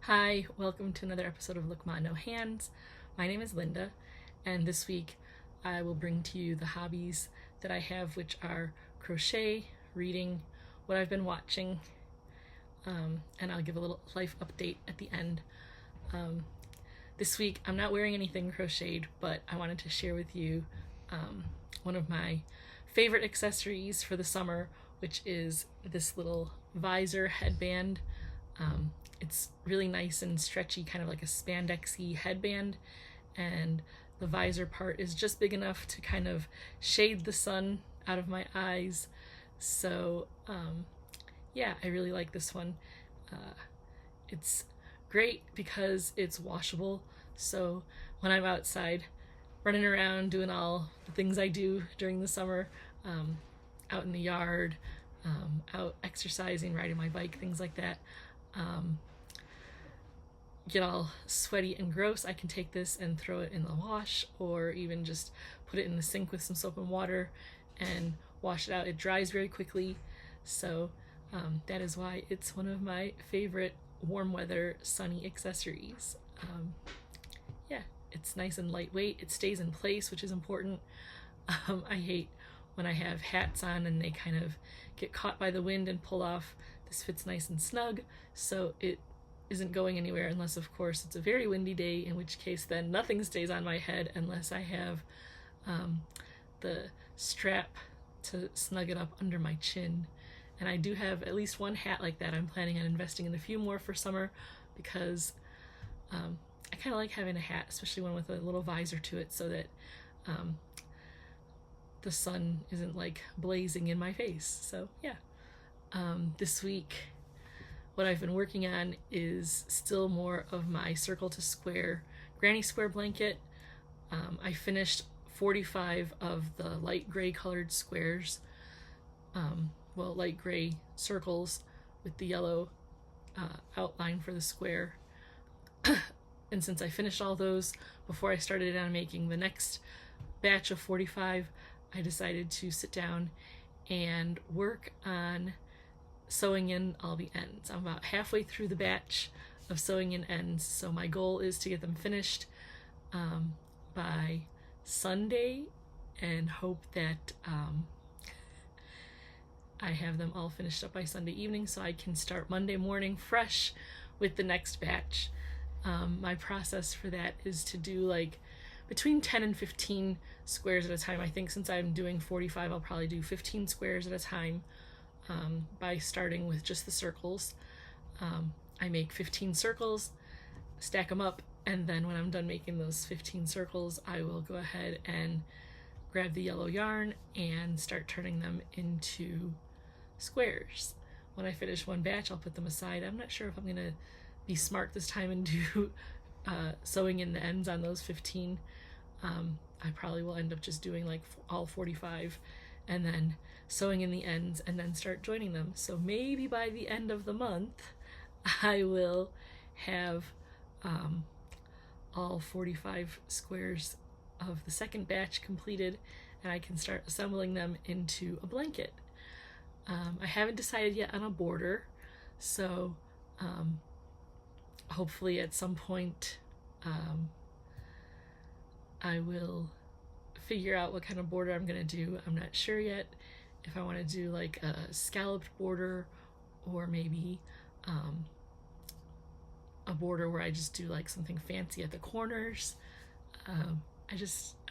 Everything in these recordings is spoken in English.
Hi, welcome to another episode of Look Ma No Hands. My name is Linda, and this week I will bring to you the hobbies that I have, which are crochet, reading, what I've been watching, and I'll give a little life update at the end. This week I'm not wearing anything crocheted, but I wanted to share with you one of my favorite accessories for the summer, which is this little visor headband. It's really nice and stretchy, kind of like a spandexy headband, and the visor part is just big enough to kind of shade the sun out of my eyes. So yeah, I really like this one. It's great because it's washable, so when I'm outside running around doing all the things I do during the summer, out in the yard, out exercising, riding my bike, things like that, get all sweaty and gross, I can take this and throw it in the wash, or even just put it in the sink with some soap and water and wash it out. It dries very quickly, so that is why it's one of my favorite warm weather sunny accessories. Yeah, it's nice and lightweight. It stays in place, which is important. I hate when I have hats on and they kind of get caught by the wind and pull off. This fits nice and snug, so it isn't going anywhere unless, of course, it's a very windy day, in which case then nothing stays on my head unless I have the strap to snug it up under my chin. And I do have at least one hat like that. I'm planning on investing in a few more for summer because I kind of like having a hat, especially one with a little visor to it, so that the sun isn't like blazing in my face. So yeah, this week what I've been working on is still more of my circle to square granny square blanket. I finished 45 of the light gray colored squares, well, light gray circles with the yellow outline for the square. And since I finished all those before I started on making the next batch of 45, I decided to sit down and work on sewing in all the ends. I'm about halfway through the batch of sewing in ends, so my goal is to get them finished by Sunday, and hope that I have them all finished up by Sunday evening so I can start Monday morning fresh with the next batch. My process for that is to do like between 10 and 15 squares at a time. I think since I'm doing 45, I'll probably do 15 squares at a time, by starting with just the circles. I make 15 circles, stack them up, and then when I'm done making those 15 circles, I will go ahead and grab the yellow yarn and start turning them into squares. When I finish one batch, I'll put them aside. I'm not sure if I'm gonna be smart this time and do sewing in the ends on those 15. I probably will end up just doing like all 45 and then sewing in the ends and then start joining them. So maybe by the end of the month I will have all 45 squares of the second batch completed, and I can start assembling them into a blanket. I haven't decided yet on a border, so hopefully at some point I will figure out what kind of border I'm gonna do. I'm not sure yet if I want to do like a scalloped border, or maybe a border where I just do like something fancy at the corners. I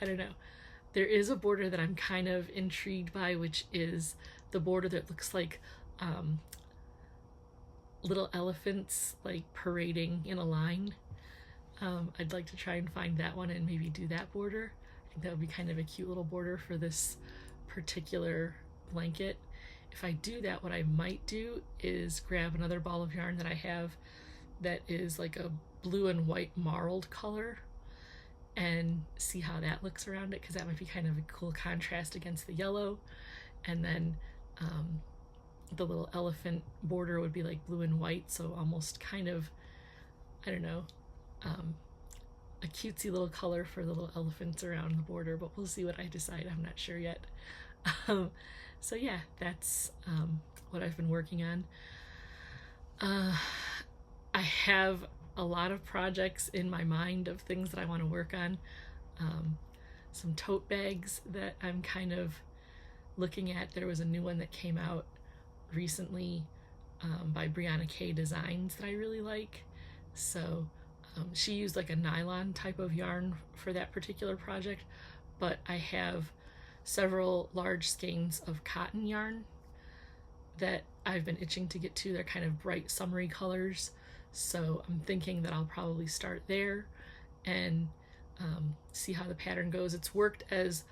don't know. There is a border that I'm kind of intrigued by, which is the border that looks like little elephants like parading in a line. I'd like to try and find that one and maybe do that border. I think that would be kind of a cute little border for this particular blanket. If I do that, what I might do is grab another ball of yarn that I have that is like a blue and white marled color and see how that looks around it, because that might be kind of a cool contrast against the yellow. And then the little elephant border would be like blue and white, so almost kind of, I don't know, a cutesy little color for the little elephants around the border, but we'll see what I decide. I'm not sure yet. So yeah, that's what I've been working on. I have a lot of projects in my mind of things that I want to work on. Some tote bags that I'm kind of looking at. There was a new one that came out recently by Brianna K Designs that I really like. So she used like a nylon type of yarn for that particular project, but I have several large skeins of cotton yarn that I've been itching to get to. They're kind of bright summery colors, so I'm thinking that I'll probably start there and see how the pattern goes. It's worked as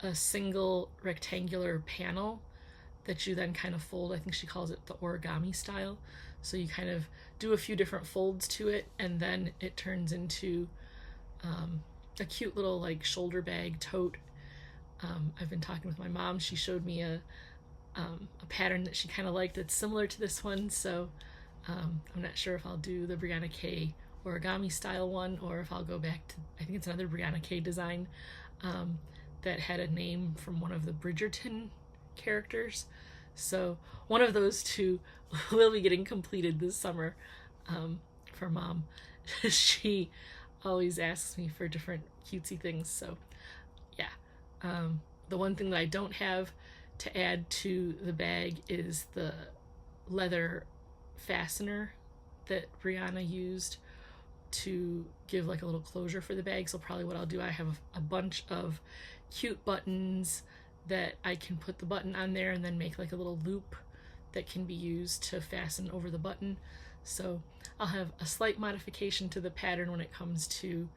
a single rectangular panel that you then kind of fold. I think she calls it the origami style. So you kind of do a few different folds to it, and then it turns into a cute little like shoulder bag tote. I've been talking with my mom. She showed me a pattern that she kind of liked that's similar to this one, so I'm not sure if I'll do the Brianna K origami style one or if I'll go back to, I think it's another Brianna K design that had a name from one of the Bridgerton characters. So one of those two will be getting completed this summer for Mom. She always asks me for different cutesy things, so yeah. The one thing that I don't have to add to the bag is the leather fastener that Brianna used to give like a little closure for the bag. So probably what I'll do, I have a bunch of cute buttons that I can put the button on there and then make like a little loop that can be used to fasten over the button. So I'll have a slight modification to the pattern when it comes to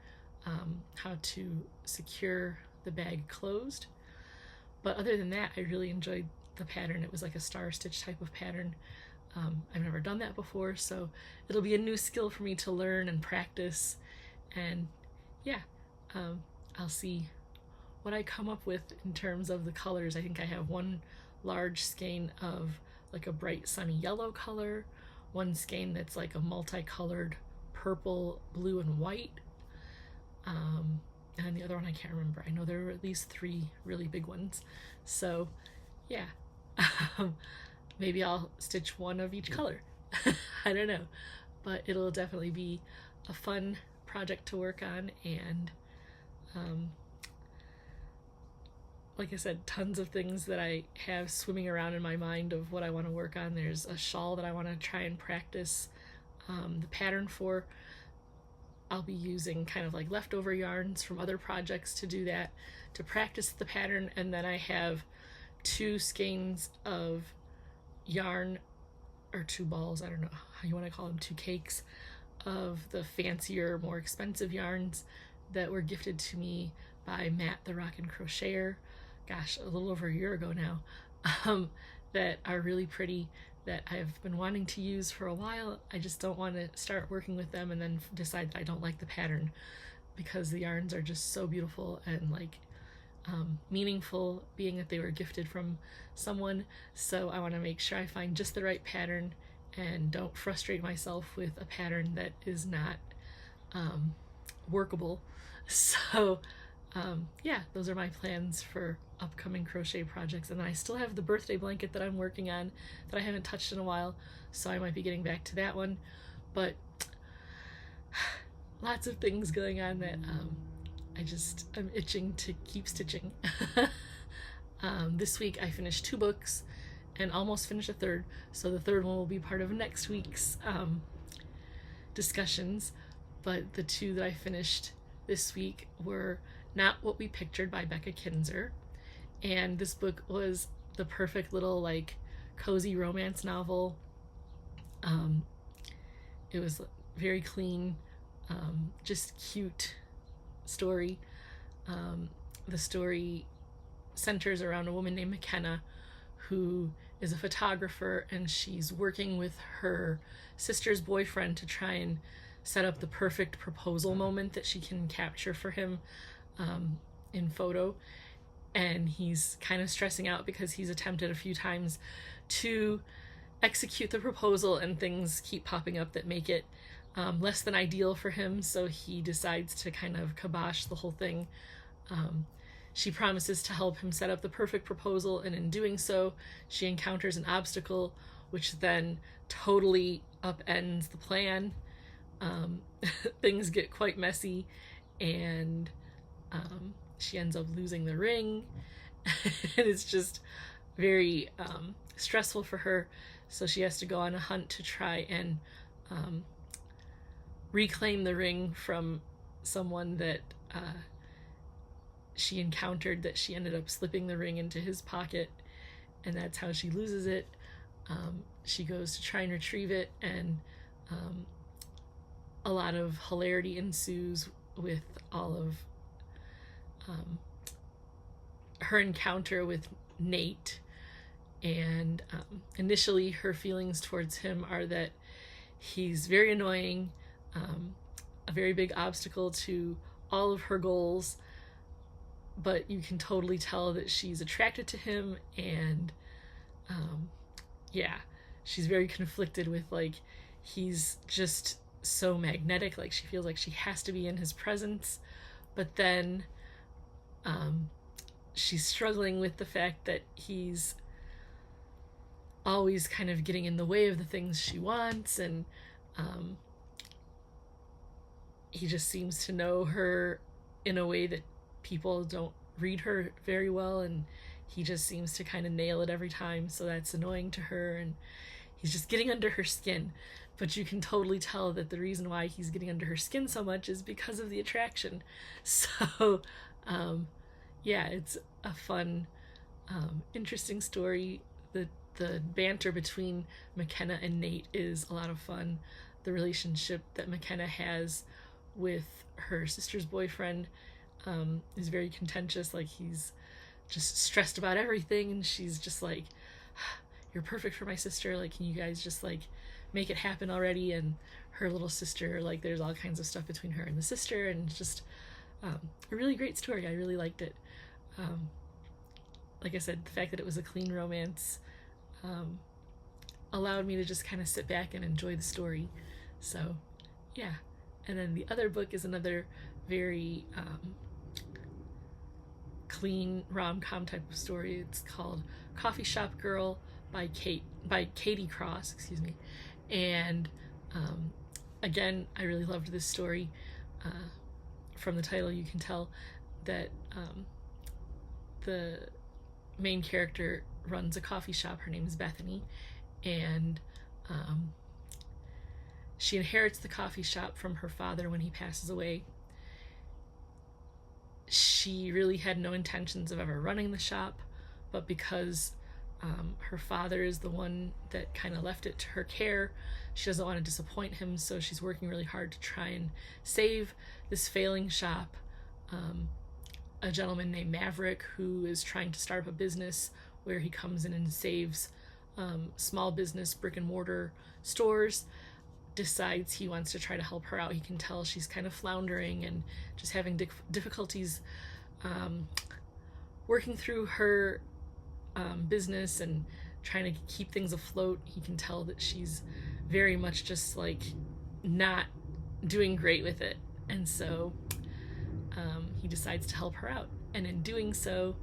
how to secure the bag closed. But other than that, I really enjoyed the pattern. It was like a star stitch type of pattern. I've never done that before, so it'll be a new skill for me to learn and practice. And yeah, I'll see what I come up with in terms of the colors. I think I have one large skein of like a bright sunny yellow color, one skein that's like a multicolored purple, blue, and white, and the other one I can't remember. I know there were at least 3 really big ones. So yeah, maybe I'll stitch one of each color. I don't know, but it'll definitely be a fun project to work on. And like I said, tons of things that I have swimming around in my mind of what I want to work on. There's a shawl that I want to try and practice the pattern for. I'll be using kind of like leftover yarns from other projects to do that, to practice the pattern. And then I have 2 skeins of yarn, or 2 balls, I don't know how you want to call them, 2 cakes of the fancier, more expensive yarns that were gifted to me by Matt the Rockin' Crocheter, gosh, a little over a year ago now, that are really pretty, that I've been wanting to use for a while. I just don't want to start working with them and then decide that I don't like the pattern, because the yarns are just so beautiful and like meaningful, being that they were gifted from someone. So I want to make sure I find just the right pattern and don't frustrate myself with a pattern that is not workable. So yeah, those are my plans for upcoming crochet projects. And then I still have the birthday blanket that I'm working on that I haven't touched in a while, so I might be getting back to that one. But lots of things going on that I'm itching to keep stitching. This week I finished 2 books and almost finished a 3rd, so the 3rd one will be part of next week's discussions. But the 2 that I finished this week were Not What We Pictured by Becca Kinzer, and this book was the perfect little like cozy romance novel. It was very clean, just cute story. The story centers around a woman named McKenna who is a photographer, and she's working with her sister's boyfriend to try and set up the perfect proposal moment that she can capture for him in photo. And he's kind of stressing out because he's attempted a few times to execute the proposal and things keep popping up that make it less than ideal for him. So he decides to kind of kibosh the whole thing. She promises to help him set up the perfect proposal, and in doing so, she encounters an obstacle which then totally upends the plan. things get quite messy, and she ends up losing the ring. And it's just very stressful for her, so she has to go on a hunt to try and reclaim the ring from someone that she encountered, that she ended up slipping the ring into his pocket, and that's how she loses it. She goes to try and retrieve it, and a lot of hilarity ensues with all of her encounter with Nate. And initially her feelings towards him are that he's very annoying, a very big obstacle to all of her goals, but you can totally tell that she's attracted to him. And yeah, she's very conflicted with, like, he's just so magnetic, like she feels like she has to be in his presence, but then she's struggling with the fact that he's always kind of getting in the way of the things she wants, and he just seems to know her in a way that people don't read her very well, and he just seems to kind of nail it every time, so that's annoying to her, and he's just getting under her skin. But you can totally tell that the reason why he's getting under her skin so much is because of the attraction. So yeah, it's a fun, interesting story. The banter between McKenna and Nate is a lot of fun. The relationship that McKenna has with her sister's boyfriend is very contentious. Like, he's just stressed about everything, and she's just like, you're perfect for my sister, like, can you guys just, like, make it happen already? And her little sister, like, there's all kinds of stuff between her and the sister, and it's just a really great story. I really liked it. Like I said, the fact that it was a clean romance allowed me to just kind of sit back and enjoy the story. So yeah. And then the other book is another very clean rom-com type of story. It's called Coffee Shop Girl by Katie Cross, excuse me. And again, I really loved this story. From the title, you can tell that the main character runs a coffee shop. Her name is Bethany, and she inherits the coffee shop from her father when he passes away. She really had no intentions of ever running the shop, but because her father is the one that kind of left it to her care, she doesn't want to disappoint him, so she's working really hard to try and save this failing shop. A gentleman named Maverick, who is trying to start up a business where he comes in and saves small business brick and mortar stores, decides he wants to try to help her out. He can tell she's kind of floundering and just having difficulties working through her business and trying to keep things afloat. He can tell that she's very much just, like, not doing great with it, and so he decides to help her out, and in doing so,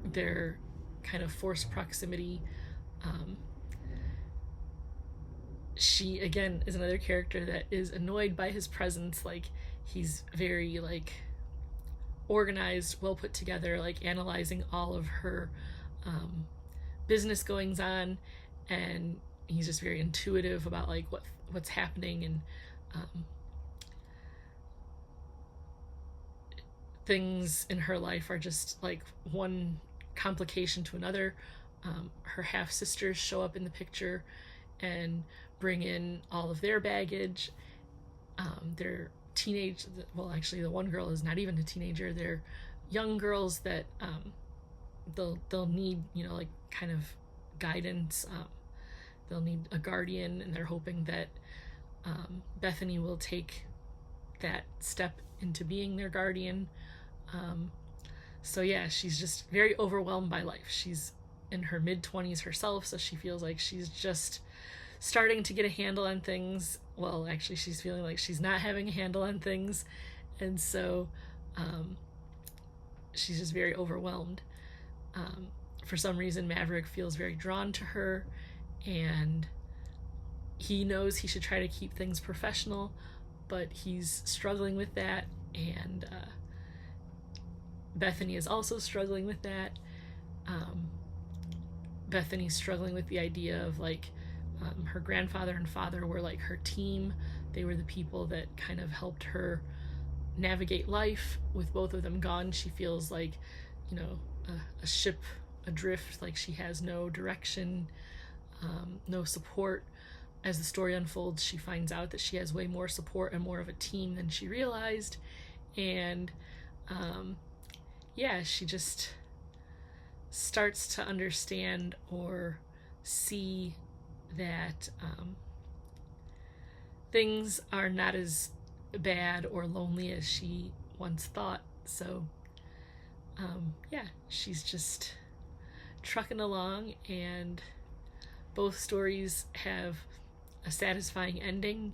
their kind of forced proximity. She, again, is another character that is annoyed by his presence. Like, he's very, like, organized, well put together, like, analyzing all of her business goings on, and he's just very intuitive about, like, what's happening, and things in her life are just, like, one complication to another. Her half-sisters show up in the picture and bring in all of their baggage. They're teenage, well, actually the one girl is not even a teenager. They're young girls that they'll need, you know, like, kind of guidance. They'll need a guardian, and they're hoping that Bethany will take that step into being their guardian. So yeah, she's just very overwhelmed by life. She's in her mid-20s herself, so she feels like she's just starting to get a handle on things. Well, actually, she's feeling like she's not having a handle on things, and so she's just very overwhelmed. For some reason, Maverick feels very drawn to her, and he knows he should try to keep things professional, but he's struggling with that, and Bethany is also struggling with that. Bethany's struggling with the idea of like her grandfather and father were like her team. They were the people that kind of helped her navigate life. With both of them gone, she feels like, you know, a ship adrift, like she has no direction, no support. As the story unfolds, she finds out that she has way more support and more of a team than she realized. And yeah, she just starts to understand or see that things are not as bad or lonely as she once thought. So yeah, she's just trucking along, and both stories have a satisfying ending.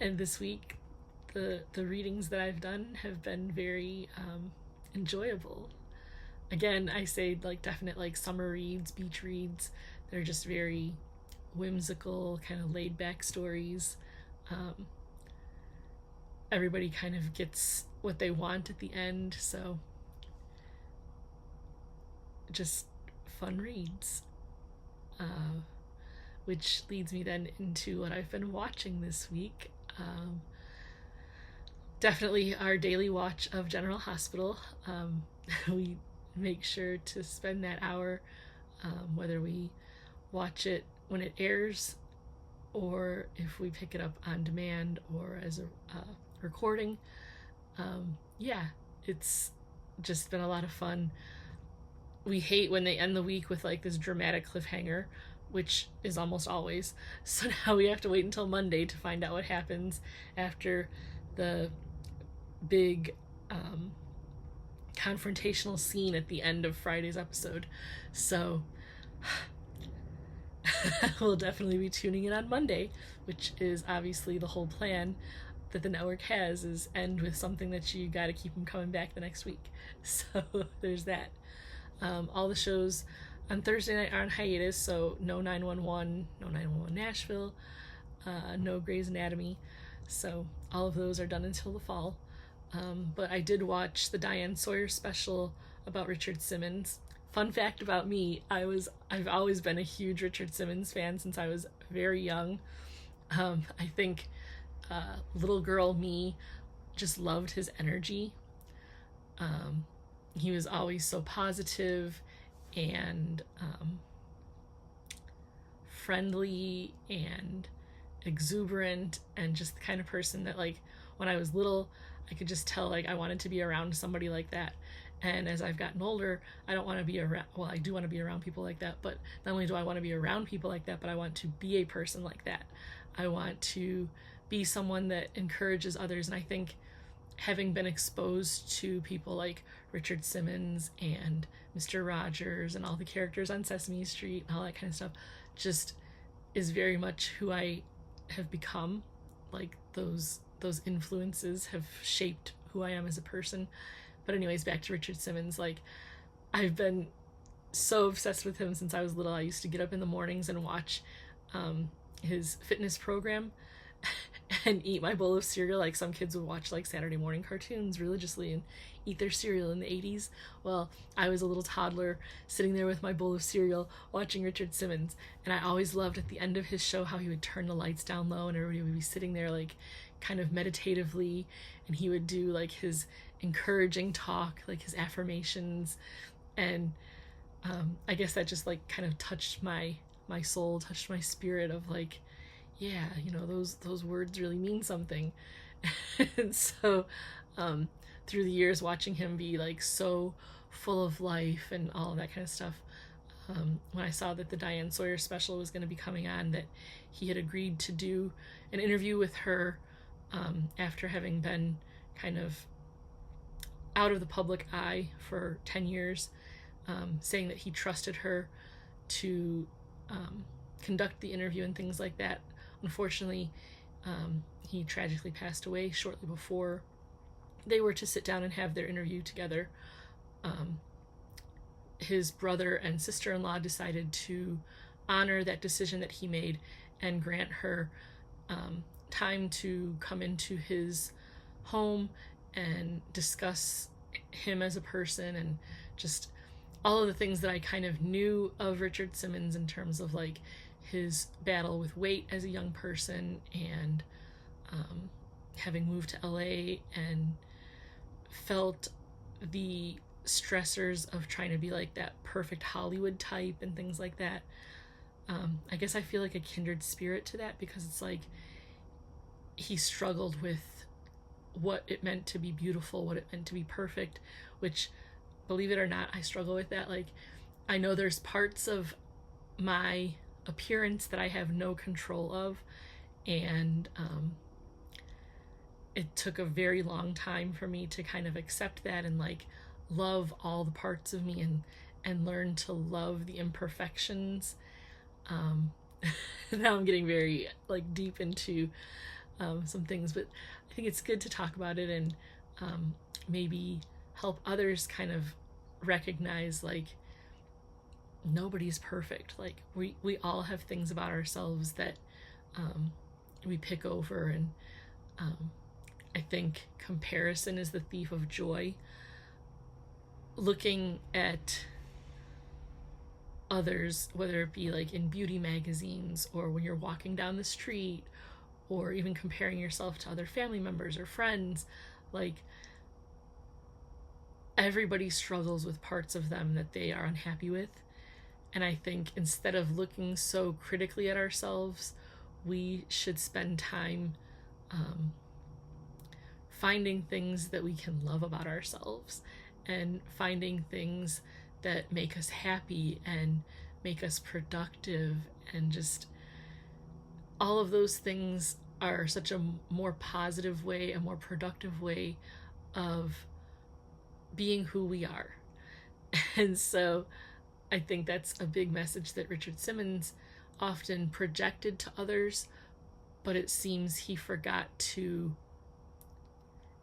And this week the readings that I've done have been very enjoyable. Again, I say like definite like summer reads, beach reads. They're just very whimsical, kind of laid back stories. Everybody kind of gets what they want at the end, so just fun reads. Which leads me then into what I've been watching this week. Definitely our daily watch of General Hospital. We make sure to spend that hour, whether we watch it when it airs or if we pick it up on demand or as a recording. Yeah, it's just been a lot of fun. We hate when they end the week with like this dramatic cliffhanger, which is almost always. So now we have to wait until Monday to find out what happens after the big confrontational scene at the end of Friday's episode. So we'll definitely be tuning in on Monday, which is obviously the whole plan that the network has, is end with something that you gotta keep them coming back the next week. So there's that. All the shows on Thursday night are on hiatus, so no 911, no 911 Nashville, no Grey's Anatomy. So all of those are done until the fall. But I did watch the Diane Sawyer special about Richard Simmons. Fun fact about me, I've always been a huge Richard Simmons fan since I was very young. I think little girl me just loved his energy. He was always so positive and friendly and exuberant, and just the kind of person that, like, when I was little, I could just tell like I wanted to be around somebody like that. And as I've gotten older, I don't want to be around, well, I do want to be around people like that, but not only do I want to be around people like that, but I want to be a person like that. I want to be someone that encourages others. And I think having been exposed to people like Richard Simmons and Mr. Rogers and all the characters on Sesame Street and all that kind of stuff just is very much who I have become. Like those influences have shaped who I am as a person. But anyways, back to Richard Simmons. Like, I've been so obsessed with him since I was little. I used to get up in the mornings and watch his fitness program and eat my bowl of cereal. Like some kids would watch like Saturday morning cartoons religiously and eat their cereal in the 80s. Well, I was a little toddler sitting there with my bowl of cereal watching Richard Simmons, and I always loved at the end of his show how he would turn the lights down low and everybody would be sitting there like kind of meditatively, and he would do like his encouraging talk, like his affirmations. And I guess that just like kind of touched my soul, touched my spirit of like, yeah, you know, those words really mean something. And so through the years, watching him be like so full of life and all of that kind of stuff, when I saw that the Diane Sawyer special was going to be coming on, that he had agreed to do an interview with her after having been kind of out of the public eye for 10 years, saying that he trusted her to conduct the interview and things like that. Unfortunately, he tragically passed away shortly before they were to sit down and have their interview together. His brother and sister-in-law decided to honor that decision that he made and grant her time to come into his home and discuss him as a person, and just all of the things that I kind of knew of Richard Simmons in terms of like his battle with weight as a young person, and having moved to LA and felt the stressors of trying to be like that perfect Hollywood type and things like that. I guess I feel like a kindred spirit to that, because it's like he struggled with what it meant to be beautiful, what it meant to be perfect, which, believe it or not, I struggle with that. Like, I know there's parts of my appearance that I have no control of, and it took a very long time for me to kind of accept that and like love all the parts of me, and learn to love the imperfections. Now I'm getting very like deep into some things, but I think it's good to talk about it, and maybe help others kind of recognize like nobody's perfect. Like we all have things about ourselves that we pick over, and I think comparison is the thief of joy. Looking at others, whether it be like in beauty magazines or when you're walking down the street, or even comparing yourself to other family members or friends, like everybody struggles with parts of them that they are unhappy with. And I think instead of looking so critically at ourselves, we should spend time finding things that we can love about ourselves, and finding things that make us happy and make us productive, and just all of those things are such a more positive way, a more productive way of being who we are. And so I think that's a big message that Richard Simmons often projected to others, but it seems he forgot to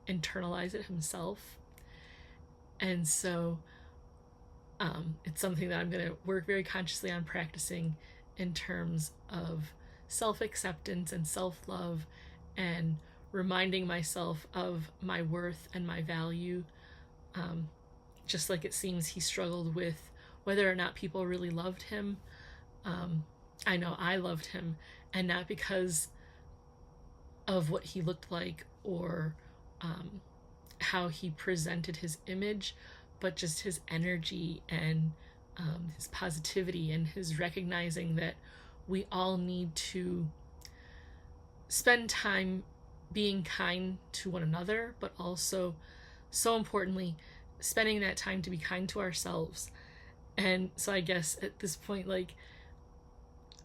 internalize it himself. And so it's something that I'm going to work very consciously on practicing in terms of self-acceptance and self-love, and reminding myself of my worth and my value. Just like it seems he struggled with whether or not people really loved him. I know I loved him, and not because of what he looked like or how he presented his image, but just his energy and his positivity, and his recognizing that we all need to spend time being kind to one another, but also, so importantly, spending that time to be kind to ourselves. And so I guess at this point, like,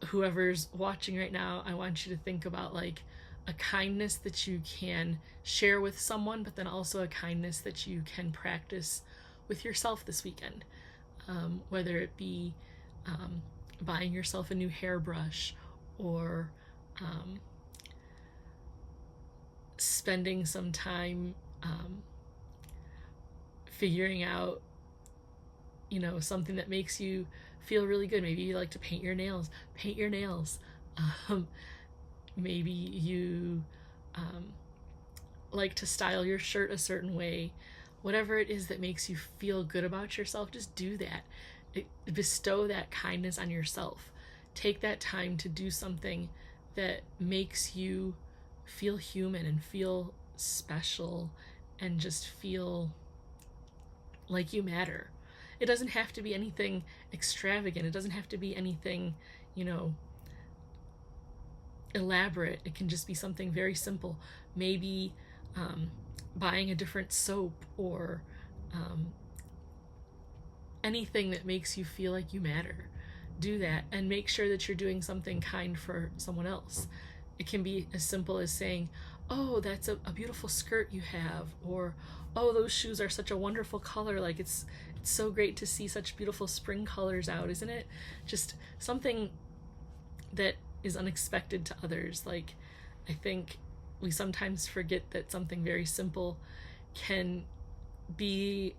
whoever's watching right now, I want you to think about like a kindness that you can share with someone, but then also a kindness that you can practice with yourself this weekend. Whether it be buying yourself a new hairbrush, or spending some time figuring out, something that makes you feel really good. Maybe you like to paint your nails. Maybe you like to style your shirt a certain way. Whatever it is that makes you feel good about yourself, just do that. Bestow that kindness on yourself. Take that time to do something that makes you feel human and feel special, and just feel like you matter. It doesn't have to be anything extravagant. It doesn't have to be anything, elaborate. It can just be something very simple. Maybe buying a different soap, or anything that makes you feel like you matter. Do that, and make sure that you're doing something kind for someone else. It can be as simple as saying, oh, that's a beautiful skirt you have, or oh, those shoes are such a wonderful color. Like, it's so great to see such beautiful spring colors out, isn't it? Just something that is unexpected to others. Like, I think we sometimes forget that something very simple can be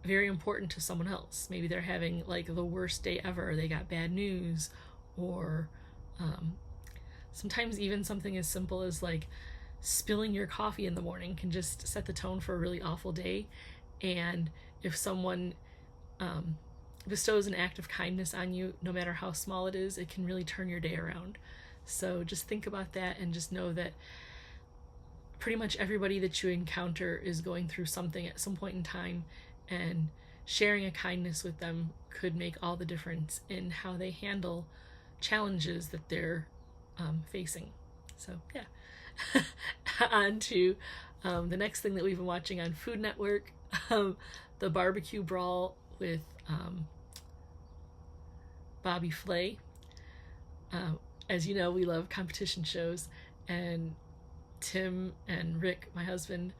very important to someone else. Maybe they're having like the worst day ever, they got bad news, or Sometimes even something as simple as like spilling your coffee in the morning can just set the tone for a really awful day. And if someone bestows an act of kindness on you, no matter how small it is, it can really turn your day around. So just think about that and just know that pretty much everybody that you encounter is going through something at some point in time, and sharing a kindness with them could make all the difference in how they handle challenges that they're facing. So yeah. On to the next thing that we've been watching on Food Network, the barbecue Brawl with Bobby Flay. As you know, we love competition shows, and Tim and Rick, my husband,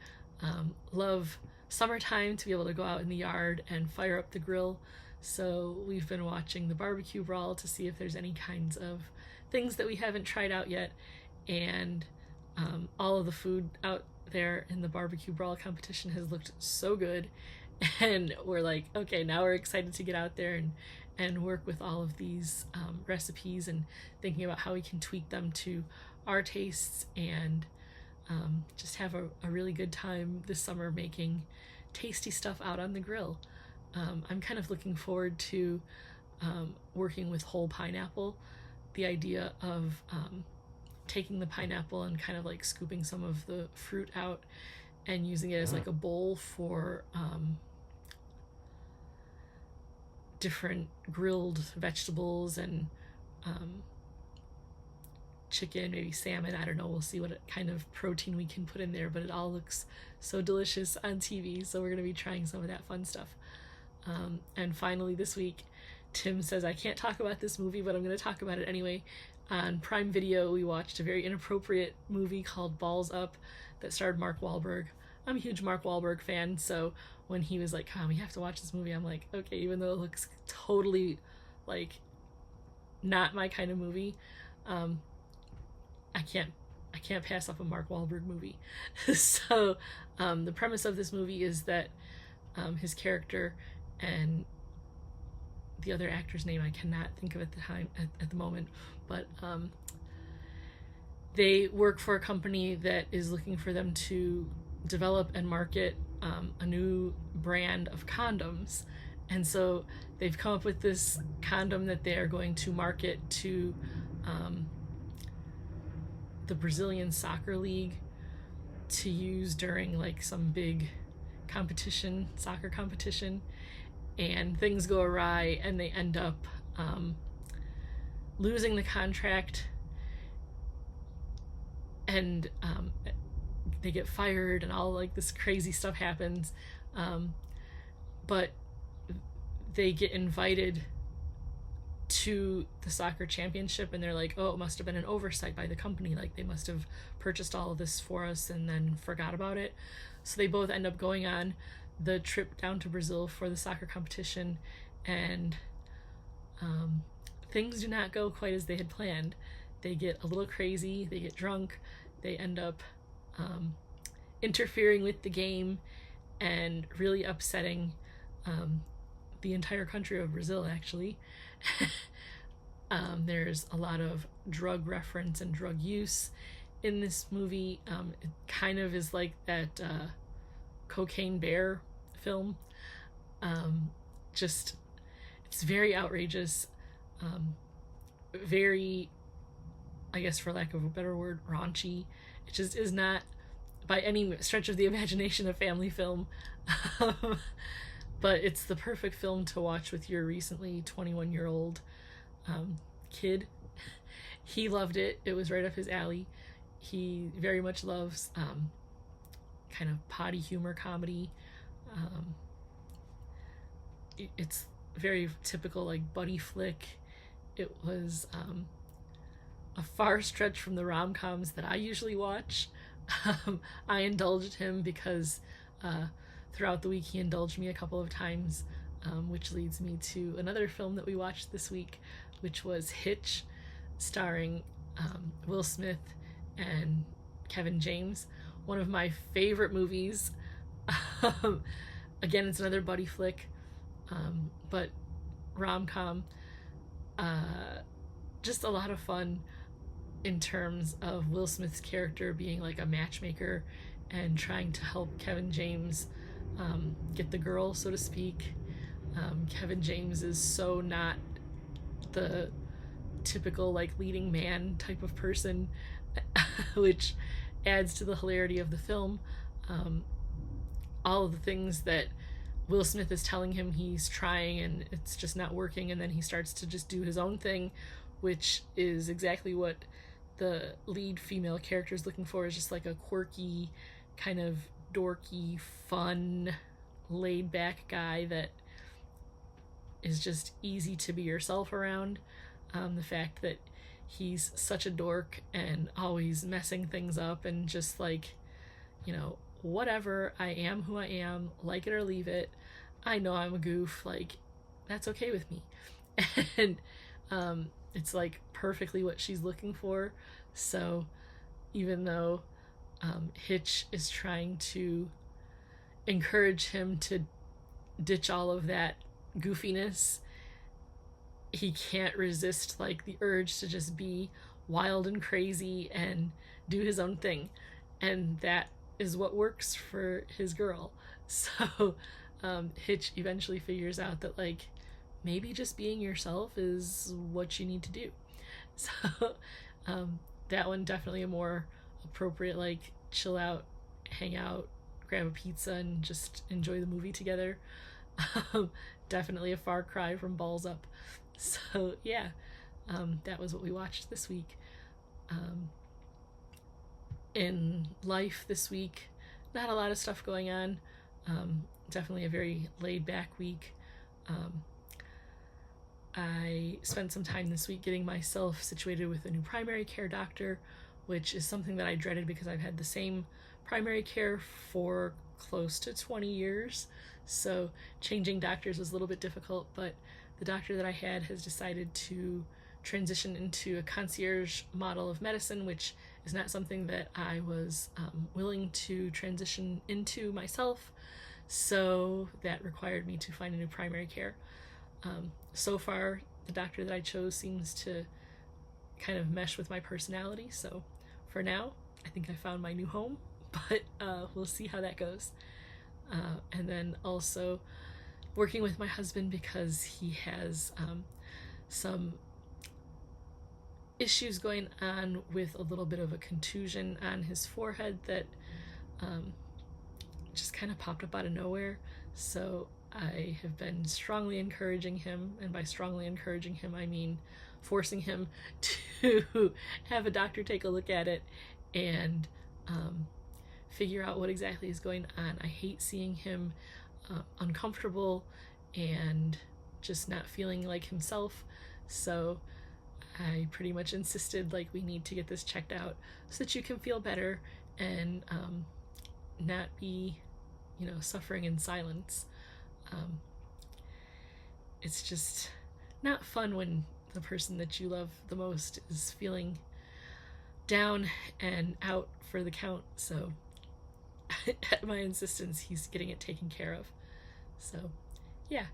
love summertime to be able to go out in the yard and fire up the grill. So we've been watching the barbecue Brawl to see if there's any kinds of things that we haven't tried out yet. And all of the food out there in the barbecue Brawl competition has looked so good. And we're like, okay, now we're excited to get out there and work with all of these recipes and thinking about how we can tweak them to our tastes, and just have a really good time this summer making tasty stuff out on the grill. I'm kind of looking forward to working with whole pineapple. The idea of taking the pineapple and kind of like scooping some of the fruit out and using it as like a bowl for different grilled vegetables and chicken, maybe salmon, I don't know, we'll see what kind of protein we can put in there, but it all looks so delicious on TV, so we're going to be trying some of that fun stuff. And finally this week, Tim says I can't talk about this movie, but I'm going to talk about it anyway. On Prime Video, we watched a very inappropriate movie called Balls Up that starred Mark Wahlberg. I'm a huge Mark Wahlberg fan, so when he was like, "Come on, we have to watch this movie," I'm like, okay, even though it looks totally like not my kind of movie, I can't pass up a Mark Wahlberg movie. So the premise of this movie is that his character and the other actor's name I cannot think of at the moment, but they work for a company that is looking for them to develop and market a new brand of condoms. And so they've come up with this condom that they are going to market to the Brazilian soccer league to use during like some big soccer competition, and things go awry and they end up losing the contract, and they get fired and all like this crazy stuff happens, but they get invited to the soccer championship, and they're like, oh, it must have been an oversight by the company, like they must have purchased all of this for us and then forgot about it. So they both end up going on the trip down to Brazil for the soccer competition, and things do not go quite as they had planned. They get a little crazy, they get drunk, they end up interfering with the game and really upsetting the entire country of Brazil, actually. There's a lot of drug reference and drug use in this movie. It kind of is like that Cocaine Bear film. It's very outrageous, very, I guess for lack of a better word, raunchy. It just is not by any stretch of the imagination a family film. But it's the perfect film to watch with your recently 21-year-old kid. He loved it. It was right up his alley. He very much loves kind of potty humor comedy. It's very typical like buddy flick. It was a far stretch from the rom-coms that I usually watch. I indulged him because throughout the week he indulged me a couple of times, which leads me to another film that we watched this week, which was Hitch, starring Will Smith and Kevin James. One of my favorite movies. Again, it's another buddy flick, but rom-com. just a lot of fun in terms of Will Smith's character being like a matchmaker and trying to help Kevin James get the girl, so to speak. Kevin James is so not the typical like leading man type of person, which adds to the hilarity of the film. All of the things that Will Smith is telling him he's trying and it's just not working, and then he starts to just do his own thing, which is exactly what the lead female character is looking for, is just like a quirky, kind of dorky, fun, laid back guy that is just easy to be yourself around. The fact that he's such a dork and always messing things up and just like, you know, whatever, I am who I am, like it or leave it. I know I'm a goof, like, that's okay with me. And it's like perfectly what she's looking for. So even though Hitch is trying to encourage him to ditch all of that goofiness, he can't resist like the urge to just be wild and crazy and do his own thing, and that is what works for his girl. So Hitch eventually figures out that like maybe just being yourself is what you need to do. So that one definitely a more appropriate like chill out, hang out, grab a pizza and just enjoy the movie together. Definitely a far cry from Balls Up. So yeah, that was what we watched this week. In life this week, not a lot of stuff going on. Definitely a very laid back week. I spent some time this week getting myself situated with a new primary care doctor, which is something that I dreaded because I've had the same primary care for close to 20 years. So changing doctors was a little bit difficult, but the doctor that I had has decided to transition into a concierge model of medicine, which is not something that I was willing to transition into myself. So that required me to find a new primary care. So far, the doctor that I chose seems to kind of mesh with my personality. So for now, I think I found my new home, but we'll see how that goes. And then also working with my husband because he has some issues going on with a little bit of a contusion on his forehead that just kind of popped up out of nowhere. So I have been strongly encouraging him, and by strongly encouraging him I mean forcing him to have a doctor take a look at it and figure out what exactly is going on. I hate seeing him uncomfortable and just not feeling like himself. So I pretty much insisted like we need to get this checked out so that you can feel better and not be, you know, suffering in silence. It's just not fun when the person that you love the most is feeling down and out for the count. So at my insistence, he's getting it taken care of. So yeah.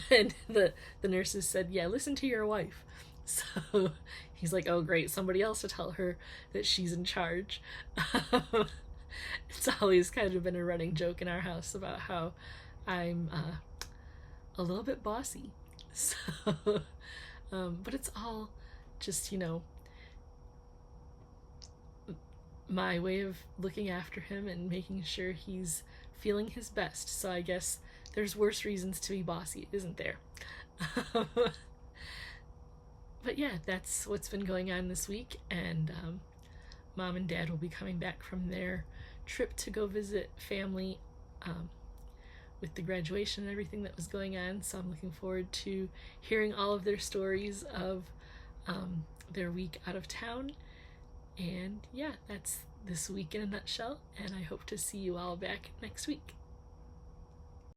And the nurses said, yeah, listen to your wife. So he's like, oh great, somebody else to tell her that she's in charge. It's always kind of been a running joke in our house about how I'm a little bit bossy. So but it's all just, you know, my way of looking after him and making sure he's feeling his best. So I guess there's worse reasons to be bossy, isn't there? But yeah, that's what's been going on this week, and Mom and Dad will be coming back from their trip to go visit family with the graduation and everything that was going on, so I'm looking forward to hearing all of their stories of their week out of town. And yeah, that's this week in a nutshell, and I hope to see you all back next week.